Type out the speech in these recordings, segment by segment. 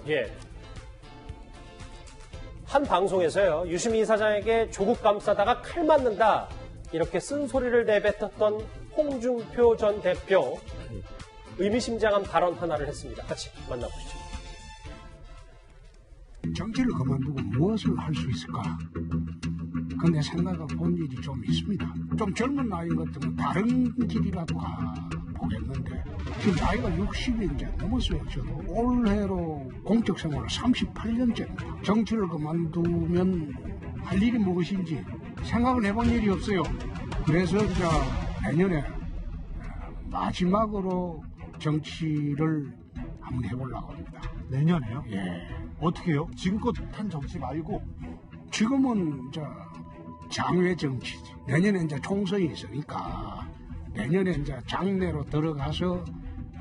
예. 한 방송에서요, 유시민 이사장에게 조국 감싸다가 칼 맞는다, 이렇게 쓴소리를 내뱉었던 홍준표 전 대표, 의미심장한 발언 하나를 했습니다. 같이 만나보시죠. 정치를 그만두고 무엇을 할 수 있을까? 근데 생각해 본 일이 좀 있습니다. 좀 젊은 나이 같으면 다른 길이라도 가보겠는데 지금 나이가 60이 이제 넘었어요. 저도 올해로 공적 생활을 38년째입니다. 정치를 그만두면 할 일이 무엇인지 생각을 해본 일이 없어요. 그래서 이제 내년에 마지막으로 정치를 한번 해보려고 합니다. 내년에요? 예. 어떻게 해요? 지금껏 한 정치 말고? 지금은 이제 장외 정치지. 내년에 이제 총선이 있으니까 내년에 이제 장내로 들어가서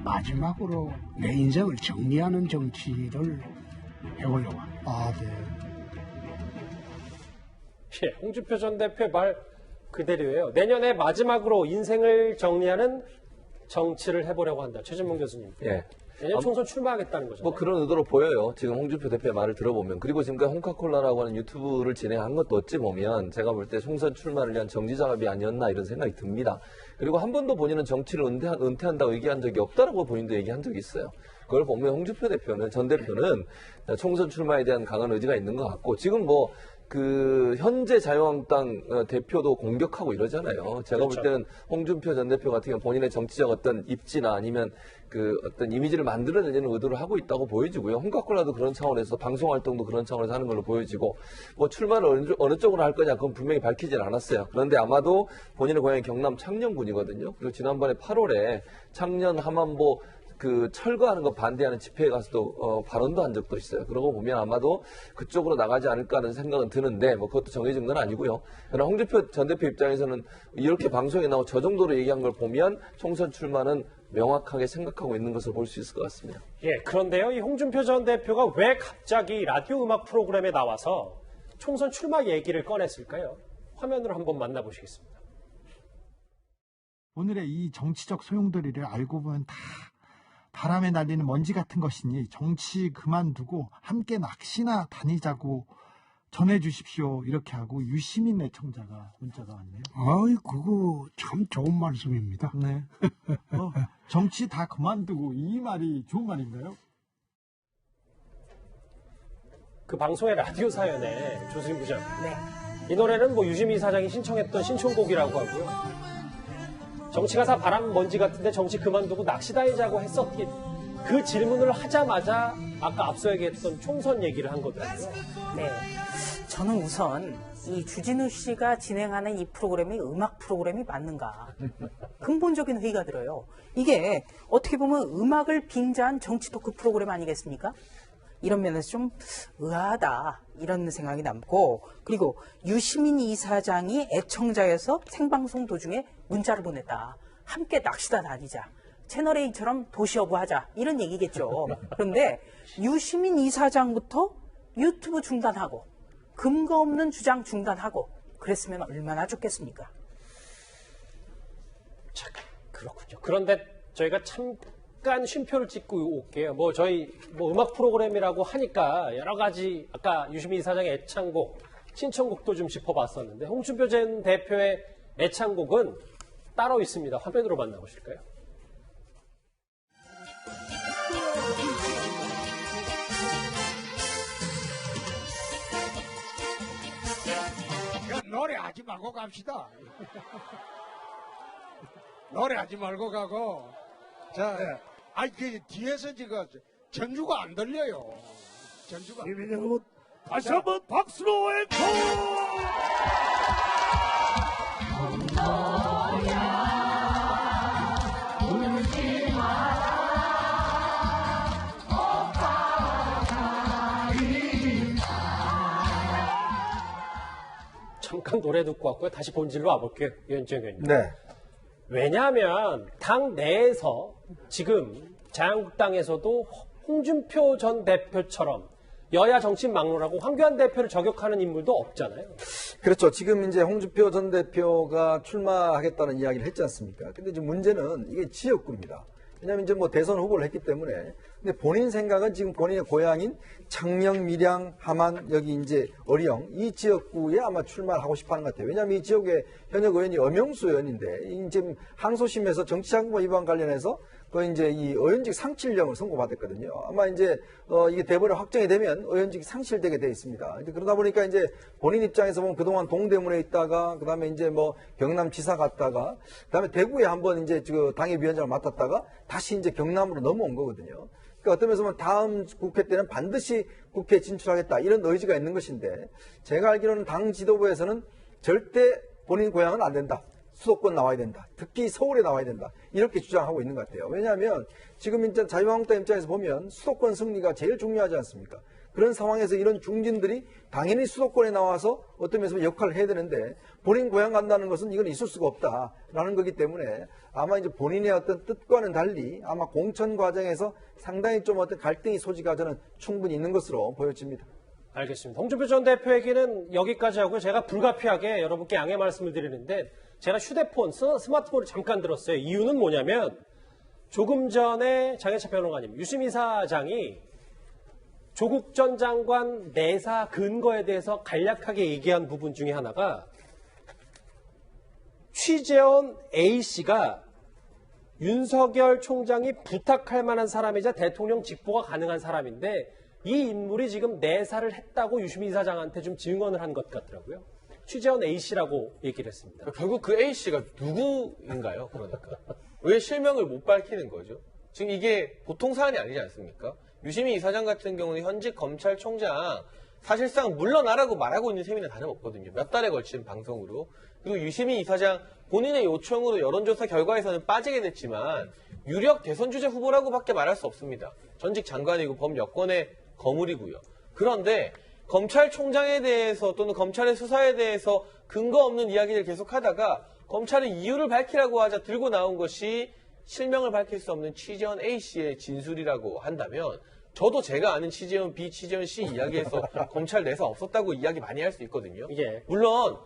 마지막으로 내 인생을 정리하는 정치를 해보려고 합니다. 아, 네. 예, 홍준표 전 대표 말 그대로예요. 내년에 마지막으로 인생을 정리하는 정치를 해보려고 한다. 최진봉 교수님. 예. 내년 총선 출마하겠다는 거죠. 뭐 그런 의도로 보여요. 지금 홍준표 대표의 말을 들어보면. 그리고 지금까지 홍카콜라라고 하는 유튜브를 진행한 것도 어찌 보면 제가 볼 때 총선 출마를 위한 정지작업이 아니었나 이런 생각이 듭니다. 그리고 한 번도 본인은 정치를 은퇴한다고 얘기한 적이 없다라고 본인도 얘기한 적이 있어요. 그걸 보면 홍준표 대표는, 전 대표는 총선 출마에 대한 강한 의지가 있는 것 같고, 지금 현재 자유한국당 대표도 공격하고 이러잖아요. 제가 그렇죠. 볼 때는 홍준표 전 대표 같은 경우는 본인의 정치적 어떤 입지나 아니면 어떤 이미지를 만들어내는 의도를 하고 있다고 보여지고요. 홍카콜라도 그런 차원에서, 방송 활동도 그런 차원에서 하는 걸로 보여지고, 출마를 어느 쪽으로 할 거냐, 그건 분명히 밝히진 않았어요. 그런데 아마도 본인의 고향이 경남 창녕군이거든요. 그리고 지난번에 8월에 창녕 함안보 철거하는 거 반대하는 집회에 가서도 발언도 한 적도 있어요. 그러고 보면 아마도 그쪽으로 나가지 않을까 하는 생각은 드는데, 그것도 정해진 건 아니고요. 그러나 홍준표 전 대표 입장에서는 이렇게 방송에 나오고 저 정도로 얘기한 걸 보면 총선 출마는 명확하게 생각하고 있는 것을 볼 수 있을 것 같습니다. 예, 그런데요, 이 홍준표 전 대표가 왜 갑자기 라디오 음악 프로그램에 나와서 총선 출마 얘기를 꺼냈을까요? 화면으로 한번 만나보시겠습니다. 오늘의 이 정치적 소용돌이를 알고 보면 다 바람에 날리는 먼지 같은 것이니 정치 그만두고 함께 낚시나 다니자고 전해주십시오. 이렇게 하고 유시민 애청자가 문자가 왔네요. 아이, 그거 참 좋은 말씀입니다. 네. 정치 다 그만두고, 이 말이 좋은 말인가요? 그 방송의 라디오 사연에 조수진 부장. 네. 이 노래는 유시민 사장이 신청했던 신청곡이라고 하고요. 정치가사 바람 먼지 같은데 정치 그만두고 낚시 다니자고 했었기, 그 질문을 하자마자 아까 앞서 얘기했던 총선 얘기를 한 거더라고요. 네. 저는 우선 이 주진우 씨가 진행하는 이 프로그램이 음악 프로그램이 맞는가. 근본적인 회의가 들어요. 이게 어떻게 보면 음악을 빙자한 정치 토크 프로그램 아니겠습니까? 이런 면에서 좀 의아하다, 이런 생각이 남고, 그리고 유시민 이사장이 애청자에서 생방송 도중에 문자를 보냈다. 함께 낚시다 다니자. 채널A처럼 도시여부 하자. 이런 얘기겠죠. 그런데 유시민 이사장부터 유튜브 중단하고 근거 없는 주장 중단하고 그랬으면 얼마나 좋겠습니까? 자, 그렇군요. 그런데 저희가 잠깐 쉼표를 찍고 올게요. 저희 음악 프로그램이라고 하니까 여러 가지 아까 유시민 이사장의 애창곡, 신청곡도 좀 짚어봤었는데 홍준표 전 대표의 애창곡은 따로 있습니다. 화면으로 만나보실까요? 노래하지 말고 갑시다. 노래하지 말고 가고. 자, 그 뒤에서 지금 전주가 안 들려요. 전주가. 이민영 다시 한번 박수로 앵콜! 잠깐 노래 듣고 왔고요. 다시 본질로 와볼게요. 유현정 의원님. 네. 왜냐하면 당 내에서 지금 자유한국당에서도 홍준표 전 대표처럼 여야 정치인 막론하고 황교안 대표를 저격하는 인물도 없잖아요. 그렇죠. 지금 이제 홍준표 전 대표가 출마하겠다는 이야기를 했지 않습니까? 근데 지금 문제는 이게 지역구입니다. 왜냐하면 이제 대선 후보를 했기 때문에 근데 본인 생각은 지금 본인의 고향인 창녕, 밀양, 함안, 여기 이제 어리영 이 지역구에 아마 출마를 하고 싶어하는 것 같아요. 왜냐하면 이 지역의 현역 의원이 엄영수 의원인데 지금 항소심에서 정치자금법 위반 관련해서 그 이제 이 의원직 상실령을 선고받았거든요. 아마 이제 이게 대법원에 확정이 되면 의원직이 상실되게 돼 있습니다. 이제 그러다 보니까 이제 본인 입장에서 보면 그동안 동대문에 있다가 그다음에 이제 뭐 경남지사 갔다가 그다음에 대구에 한번 이제 그 당협위원장을 맡았다가 다시 이제 경남으로 넘어온 거거든요. 그러니까 어떤 면에서 보면 다음 국회 때는 반드시 국회에 진출하겠다 이런 의지가 있는 것인데 제가 알기로는 당 지도부에서는 절대 본인 고향은 안 된다. 수도권 나와야 된다. 특히 서울에 나와야 된다. 이렇게 주장하고 있는 것 같아요. 왜냐하면 지금 이제 자유한국당 입장에서 보면 수도권 승리가 제일 중요하지 않습니까? 그런 상황에서 이런 중진들이 당연히 수도권에 나와서 어떤 면에서 역할을 해야 되는데 본인 고향 간다는 것은 이건 있을 수가 없다라는 거기 때문에 아마 이제 본인의 어떤 뜻과는 달리 아마 공천 과정에서 상당히 좀 어떤 갈등의 소지가 저는 충분히 있는 것으로 보여집니다. 알겠습니다. 홍준표 전 대표 얘기는 여기까지 하고요. 제가 불가피하게 여러분께 양해 말씀을 드리는데 제가 휴대폰, 스마트폰을 잠깐 들었어요. 이유는 뭐냐면 조금 전에 장혜찬 변호사님, 유시민 이사장이 조국 전 장관 내사 근거에 대해서 간략하게 얘기한 부분 중에 하나가 취재원 A씨가 윤석열 총장이 부탁할 만한 사람이자 대통령 직보가 가능한 사람인데 이 인물이 지금 내사를 했다고 유시민 이사장한테 좀 증언을 한 것 같더라고요. 취재원 A씨라고 얘기를 했습니다. 결국 그 A씨가 누구인가요? 그러니까. 왜 실명을 못 밝히는 거죠? 지금 이게 보통 사안이 아니지 않습니까? 유시민 이사장 같은 경우는 현직 검찰총장 사실상 물러나라고 말하고 있는 셈이나 다름없거든요. 몇 달에 걸친 방송으로. 그리고 유시민 이사장 본인의 요청으로 여론조사 결과에서는 빠지게 됐지만 유력 대선 주자 후보라고밖에 말할 수 없습니다. 전직 장관이고 범여권의 거물이고요. 그런데 검찰총장에 대해서 또는 검찰의 수사에 대해서 근거 없는 이야기를 계속하다가 검찰은 이유를 밝히라고 하자 들고 나온 것이 실명을 밝힐 수 없는 취재원 A씨의 진술이라고 한다면 저도 제가 아는 취재원 B, 취재원 C 이야기에서 검찰 내사 없었다고 이야기 많이 할 수 있거든요. 예. 물론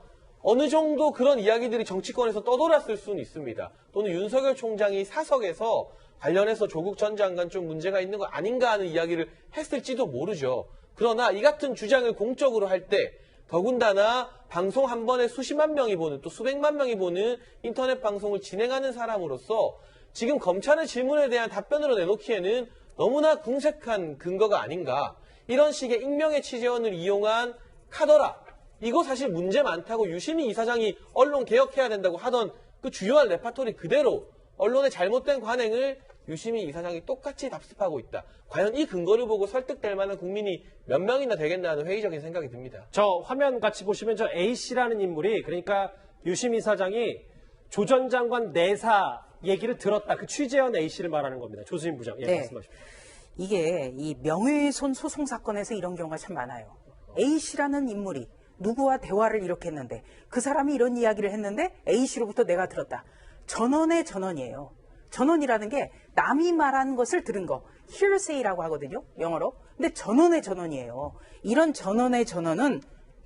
어느 정도 그런 이야기들이 정치권에서 떠돌았을 수는 있습니다. 또는 윤석열 총장이 사석에서 관련해서 조국 전 장관 좀 문제가 있는 거 아닌가 하는 이야기를 했을지도 모르죠. 그러나 이 같은 주장을 공적으로 할 때 더군다나 방송 한 번에 수십만 명이 보는 또 수백만 명이 보는 인터넷 방송을 진행하는 사람으로서 지금 검찰의 질문에 대한 답변으로 내놓기에는 너무나 궁색한 근거가 아닌가. 이런 식의 익명의 취재원을 이용한 카더라. 이거 사실 문제 많다고 유시민 이사장이 언론 개혁해야 된다고 하던 그 주요한 레파토리 그대로 언론의 잘못된 관행을 유시민 이사장이 똑같이 답습하고 있다. 과연 이 근거를 보고 설득될 만한 국민이 몇 명이나 되겠나 하는 회의적인 생각이 듭니다. 저 화면 같이 보시면 저 A씨라는 인물이 그러니까 유시민 이사장이 조 전 장관 내사 얘기를 들었다. 그 취재원 A씨를 말하는 겁니다. 조수진 부장. 예, 네. 말씀하십시오. 이게 이 명예훼손 소송 사건에서 이런 경우가 참 많아요. A씨라는 인물이 누구와 대화를 이렇게 했는데 그 사람이 이런 이야기를 했는데 A씨로부터 내가 들었다. 전언의 전언이에요. 전언이라는 게 남이 말한 것을 들은 거. hearsay라고 하거든요. 영어로. 근데 전언의 전언이에요. 이런 전언의 전언은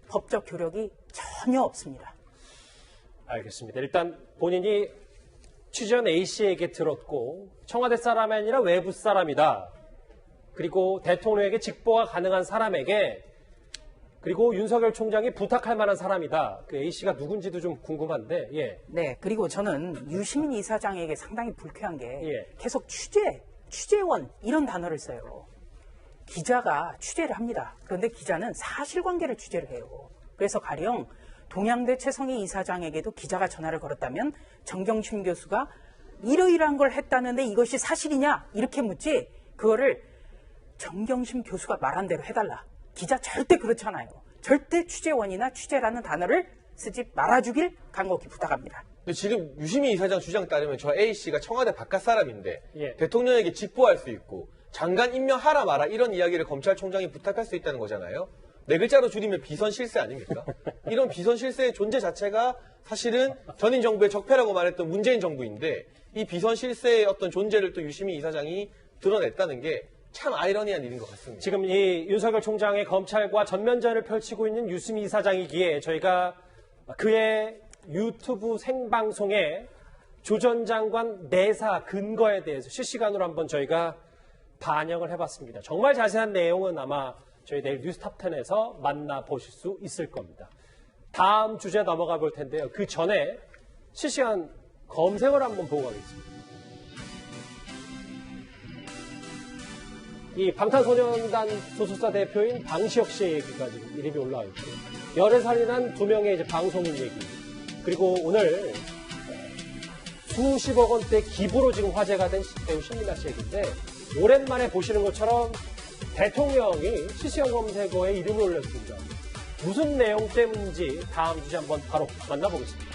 법적 효력이 전혀 없습니다. 알겠습니다. 일단 본인이 취재원 A씨에게 들었고 청와대 사람이 아니라 외부 사람이다. 그리고 대통령에게 직보가 가능한 사람에게 그리고 윤석열 총장이 부탁할 만한 사람이다. 그 A씨가 누군지도 좀 궁금한데, 예. 네, 그리고 저는 유시민 이사장에게 상당히 불쾌한 게 예. 계속 취재원 이런 단어를 써요. 기자가 취재를 합니다. 그런데 기자는 사실관계를 취재를 해요. 그래서 가령 동양대 최성희 이사장에게도 기자가 전화를 걸었다면 정경심 교수가 이러이러한 걸 했다는데 이것이 사실이냐? 이렇게 묻지 그거를 정경심 교수가 말한 대로 해달라. 기자 절대 그렇잖아요. 절대 취재원이나 취재라는 단어를 쓰지 말아주길 간곡히 부탁합니다. 근데 지금 유시민 이사장 주장 따르면 저 A씨가 청와대 바깥 사람인데 예. 대통령에게 직보할 수 있고 장관 임명하라 마라 이런 이야기를 검찰총장이 부탁할 수 있다는 거잖아요. 네 글자로 줄이면 비선실세 아닙니까? 이런 비선실세의 존재 자체가 사실은 전임 정부의 적폐라고 말했던 문재인 정부인데 이 비선실세의 어떤 존재를 또 유시민 이사장이 드러냈다는 게 참 아이러니한 일인 것 같습니다. 지금 이 윤석열 총장의 검찰과 전면전을 펼치고 있는 유시민 이사장이기에 저희가 그의 유튜브 생방송에 조 전 장관 내사 근거에 대해서 실시간으로 한번 저희가 반영을 해봤습니다. 정말 자세한 내용은 아마 저희 내일 뉴스탑10에서 만나보실 수 있을 겁니다. 다음 주제 넘어가 볼 텐데요. 그 전에 실시간 검색어를 한번 보고 가겠습니다. 이 방탄소년단 소속사 대표인 방시혁 씨의 얘기가 지금 이름이 올라와 있고요. 열애살인한 2명의 이제 방송인 얘기. 그리고 오늘 수십억 원대 기부로 지금 화제가 된 배우 신민아 씨 얘기인데, 오랜만에 보시는 것처럼 대통령이 실시간 검색어에 이름을 올렸습니다. 무슨 내용 때문인지 다음 주제 한번 바로 만나보겠습니다.